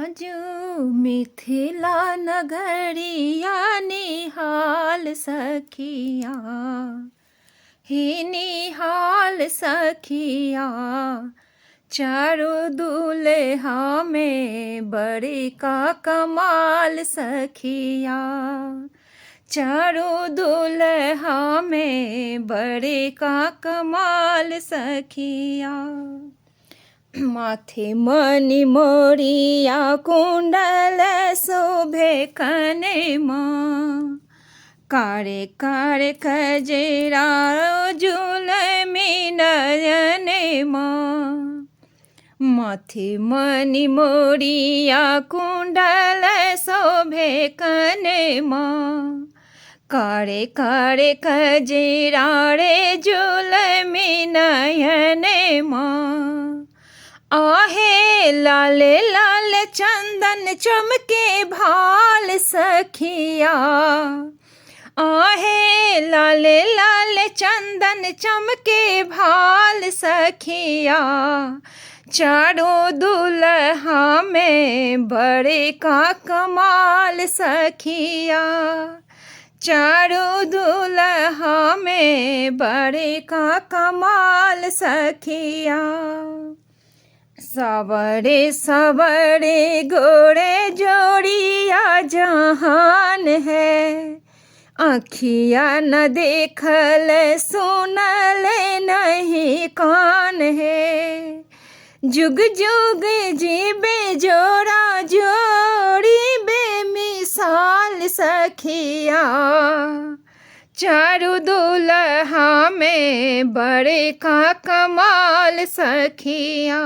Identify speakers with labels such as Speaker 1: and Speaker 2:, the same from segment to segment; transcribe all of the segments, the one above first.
Speaker 1: आजू मिथिला नगरिया निहाल सखिया हे निहाल सखिया। चारों दूल्हा में बड़ी का कमाल सखिया। चारों दूल्हा में बड़े का कमाल सखिया। माथे मणि मोरिया कुंडल शोभे कने माँ। कारे कारे कजरा जुलमी नयने माँ। माथे मणि मोरिया कुंडल शोभे कने माँ। कारे कारे कजरा रे जुलमी नयने माँ। आहे लाले लाल चंदन चमके भाल सखिया। आहे लाले लाल चंदन चमके भाल सखिया। चारों दूल्हा में बड़े का कमाल सखिया। चारों दूल्हा में बड़े का कमाल सखिया। सवरे सवरे गोरे जोड़िया जहान है। आँखिया न देखल सुनल नहीं कान है। जुग जुग जीबे जोड़ा जोड़ी बेमिसाल सखिया। चारों दूल्हा में बड़े का कमाल सखिया।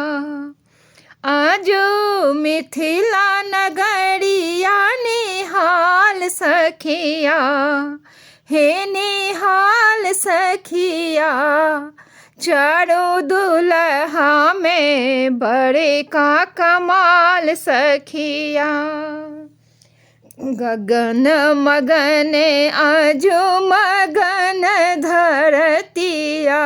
Speaker 1: आजो मिथिला नगरिया निहाल सखिया हे निहाल सखिया। चारों दूल्हा में बड़े का कमाल सखिया। गगन मगन आजो मगन धरतिया।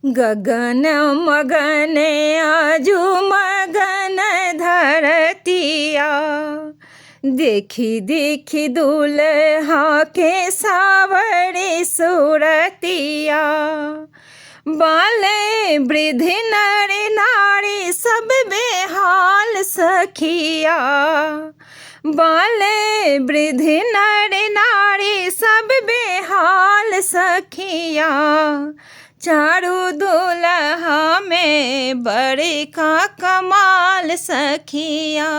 Speaker 1: गगन मगन आजू मगन धरतिया। देखी देखी दूल्हा के सावरे सूरतिया। बाले वृद्ध नर नारी सब बेहाल सखिया। बाले वृद्ध नर नारी सब बेहाल सखिया। चारों दूल्हा में बड़े का कमाल सखिया।